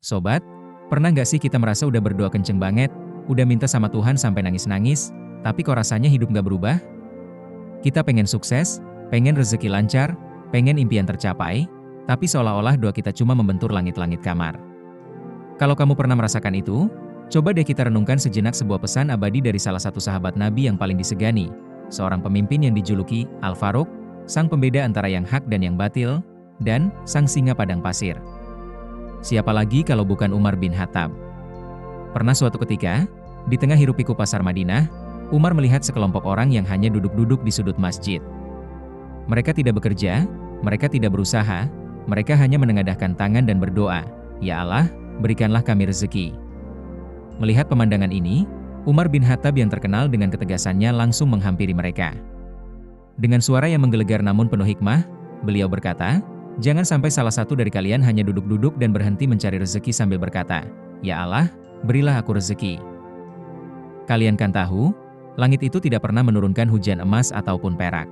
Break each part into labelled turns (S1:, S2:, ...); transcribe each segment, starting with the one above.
S1: Sobat, pernah nggak sih kita merasa udah berdoa kenceng banget, udah minta sama Tuhan sampai nangis-nangis, tapi kok rasanya hidup nggak berubah? Kita pengen sukses, pengen rezeki lancar, pengen impian tercapai, tapi seolah-olah doa kita cuma membentur langit-langit kamar. Kalau kamu pernah merasakan itu, coba deh kita renungkan sejenak sebuah pesan abadi dari salah satu sahabat Nabi yang paling disegani, seorang pemimpin yang dijuluki Al-Faruq, sang pembeda antara yang hak dan yang batil, dan sang singa padang pasir. Siapa lagi kalau bukan Umar bin Khattab? Pernah suatu ketika, di tengah hiruk-pikuk pasar Madinah, Umar melihat sekelompok orang yang hanya duduk-duduk di sudut masjid. Mereka tidak bekerja, mereka tidak berusaha, mereka hanya menengadahkan tangan dan berdoa, "Ya Allah, berikanlah kami rezeki." Melihat pemandangan ini, Umar bin Khattab yang terkenal dengan ketegasannya langsung menghampiri mereka. Dengan suara yang menggelegar namun penuh hikmah, beliau berkata, "Jangan sampai salah satu dari kalian hanya duduk-duduk dan berhenti mencari rezeki sambil berkata, 'Ya Allah, berilah aku rezeki.' Kalian kan tahu, langit itu tidak pernah menurunkan hujan emas ataupun perak."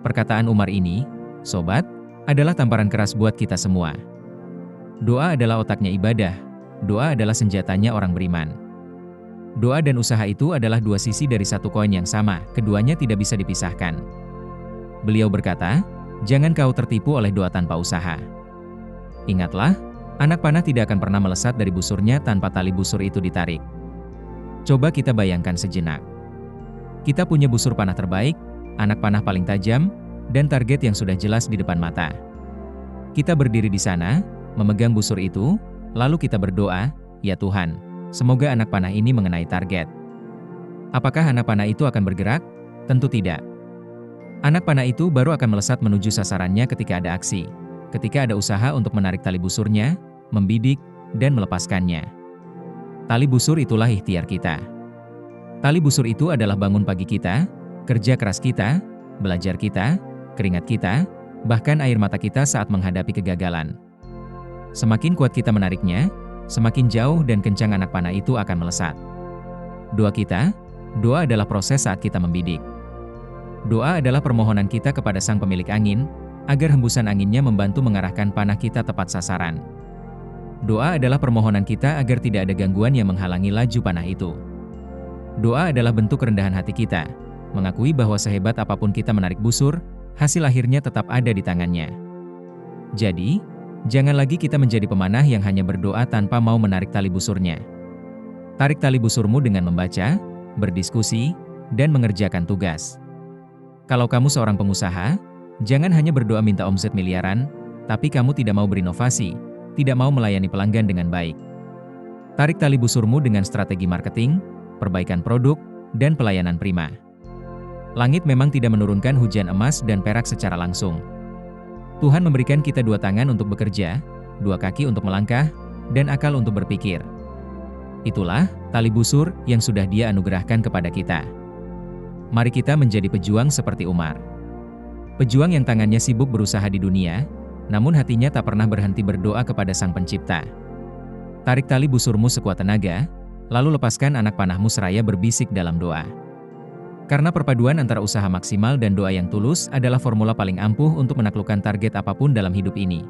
S1: Perkataan Umar ini, sobat, adalah tamparan keras buat kita semua. Doa adalah otaknya ibadah, doa adalah senjatanya orang beriman. Doa dan usaha itu adalah dua sisi dari satu koin yang sama, keduanya tidak bisa dipisahkan. Beliau berkata, "Jangan kau tertipu oleh doa tanpa usaha." Ingatlah, anak panah tidak akan pernah melesat dari busurnya tanpa tali busur itu ditarik. Coba kita bayangkan sejenak. Kita punya busur panah terbaik, anak panah paling tajam, dan target yang sudah jelas di depan mata. Kita berdiri di sana, memegang busur itu, lalu kita berdoa, "Ya Tuhan, semoga anak panah ini mengenai target." Apakah anak panah itu akan bergerak? Tentu tidak. Anak panah itu baru akan melesat menuju sasarannya ketika ada aksi, ketika ada usaha untuk menarik tali busurnya, membidik, dan melepaskannya. Tali busur itulah ikhtiar kita. Tali busur itu adalah bangun pagi kita, kerja keras kita, belajar kita, keringat kita, bahkan air mata kita saat menghadapi kegagalan. Semakin kuat kita menariknya, semakin jauh dan kencang anak panah itu akan melesat. Doa kita, doa adalah proses saat kita membidik. Doa adalah permohonan kita kepada sang pemilik angin, agar hembusan anginnya membantu mengarahkan panah kita tepat sasaran. Doa adalah permohonan kita agar tidak ada gangguan yang menghalangi laju panah itu. Doa adalah bentuk kerendahan hati kita, mengakui bahwa sehebat apapun kita menarik busur, hasil akhirnya tetap ada di tangannya. Jadi, jangan lagi kita menjadi pemanah yang hanya berdoa tanpa mau menarik tali busurnya. Tarik tali busurmu dengan membaca, berdiskusi, dan mengerjakan tugas. Kalau kamu seorang pengusaha, jangan hanya berdoa minta omset miliaran, tapi kamu tidak mau berinovasi, tidak mau melayani pelanggan dengan baik. Tarik tali busurmu dengan strategi marketing, perbaikan produk, dan pelayanan prima. Langit memang tidak menurunkan hujan emas dan perak secara langsung. Tuhan memberikan kita dua tangan untuk bekerja, dua kaki untuk melangkah, dan akal untuk berpikir. Itulah tali busur yang sudah Dia anugerahkan kepada kita. Mari kita menjadi pejuang seperti Umar. Pejuang yang tangannya sibuk berusaha di dunia, namun hatinya tak pernah berhenti berdoa kepada Sang Pencipta. Tarik tali busurmu sekuat tenaga, lalu lepaskan anak panahmu seraya berbisik dalam doa. Karena perpaduan antara usaha maksimal dan doa yang tulus adalah formula paling ampuh untuk menaklukkan target apapun dalam hidup ini.